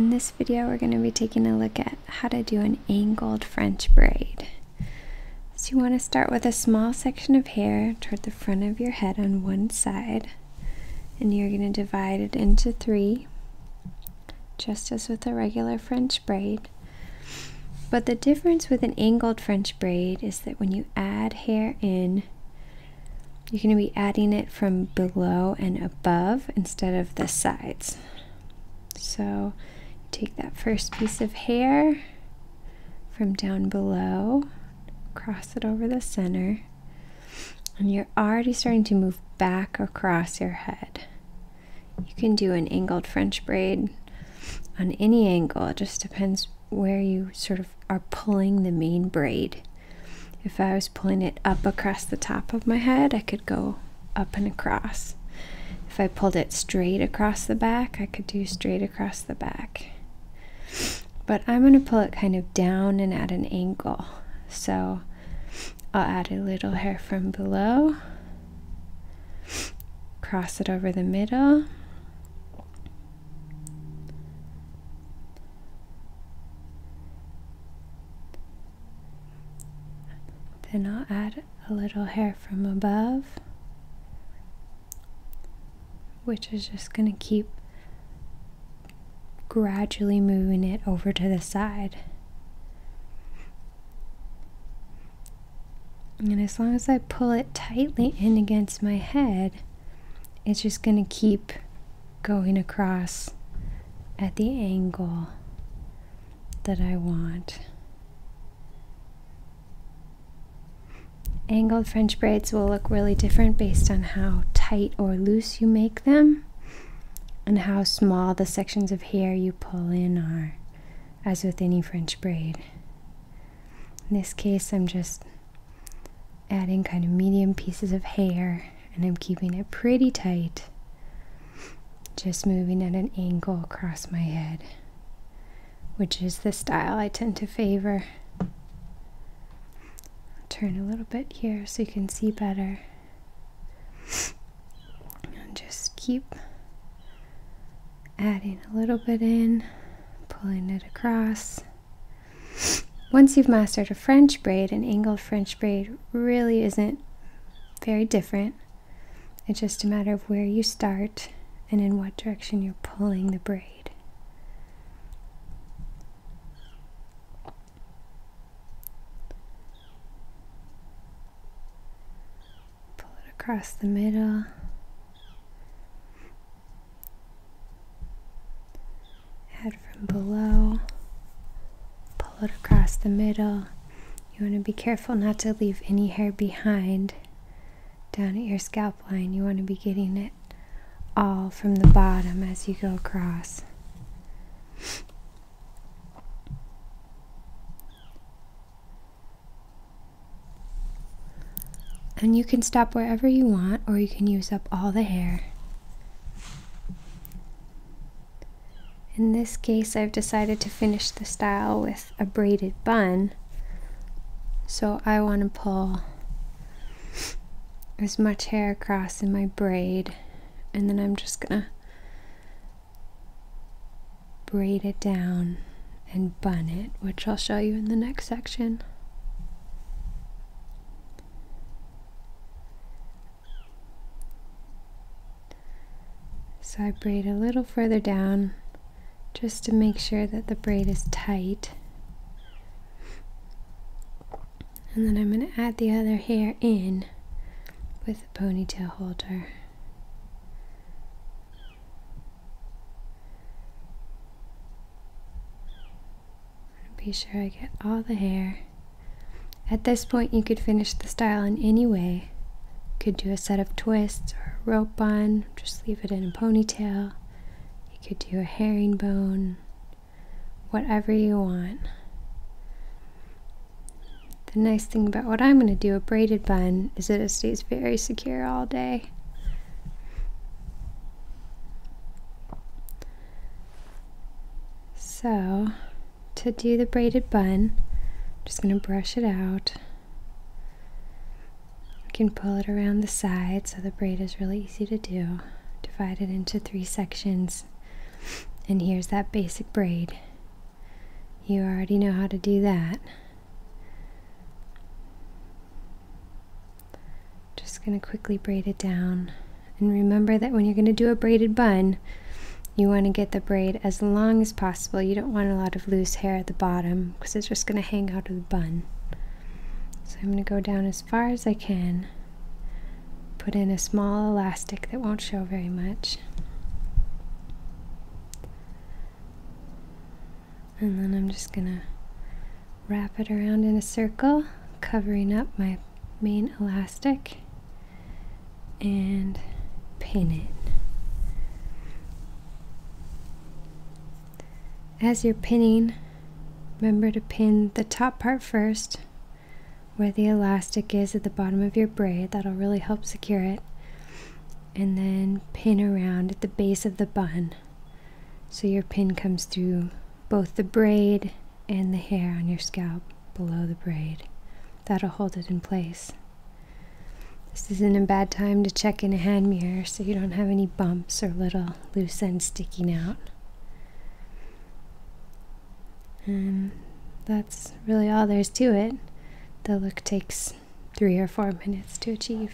In this video, we're going to be taking a look at how to do an angled French braid. So you want to start with a small section of hair toward the front of your head on one side, and you're going to divide it into 3, just as with a regular French braid. But the difference with an angled French braid is that when you add hair in, you're going to be adding it from below and above instead of the sides. So you take that first piece of hair from down below, cross it over the center, and you're already starting to move back across your head. You can do an angled French braid on any angle. It just depends where you sort of are pulling the main braid. If I was pulling it up across the top of my head, I could go up and across. If I pulled it straight across the back, I could do straight across the back. But I'm going to pull it kind of down and at an angle. So I'll add a little hair from below, cross it over the middle, then I'll add a little hair from above, which is just going to keep gradually moving it over to the side. And as long as I pull it tightly in against my head, it's just going to keep going across at the angle that I want. Angled French braids will look really different based on how tight or loose you make them and how small the sections of hair you pull in are, as with any French braid. In this case, I'm just adding kind of medium pieces of hair, and I'm keeping it pretty tight, just moving at an angle across my head, which is the style I tend to favor. Turn a little bit here so you can see better, and just keep adding a little bit in, pulling it across. Once you've mastered a French braid, an angled French braid really isn't very different. It's just a matter of where you start and in what direction you're pulling the braid. Pull it across the middle. Add from below. Pull it across the middle. You want to be careful not to leave any hair behind down at your scalp line. You want to be getting it all from the bottom as you go across. And you can stop wherever you want, or you can use up all the hair. In this case, I've decided to finish the style with a braided bun, so I want to pull as much hair across in my braid, and then I'm just gonna braid it down and bun it, which I'll show you in the next section. So I braid a little further down just to make sure that the braid is tight. And then I'm going to add the other hair in with a ponytail holder. Be sure I get all the hair. At this point, you could finish the style in any way. You could do a set of twists or a rope bun, just leave it in a ponytail. You could do a herringbone, whatever you want. The nice thing about what I'm going to do, a braided bun, is that it stays very secure all day. So, to do the braided bun, I'm just going to brush it out. You can pull it around the side so the braid is really easy to do. Divide it into 3 sections. And here's that basic braid. You already know how to do that. Just going to quickly braid it down. And remember that when you're going to do a braided bun, you want to get the braid as long as possible. You don't want a lot of loose hair at the bottom because it's just going to hang out of the bun. So I'm going to go down as far as I can. Put in a small elastic that won't show very much. And then I'm just going to wrap it around in a circle, covering up my main elastic, and pin it. As you're pinning, remember to pin the top part first, where the elastic is at the bottom of your braid. That'll really help secure it. And then pin around at the base of the bun, so your pin comes through both the braid and the hair on your scalp below the braid. That'll hold it in place. This isn't a bad time to check in a hand mirror so you don't have any bumps or little loose ends sticking out. And that's really all there's to it. The look takes 3 or 4 minutes to achieve.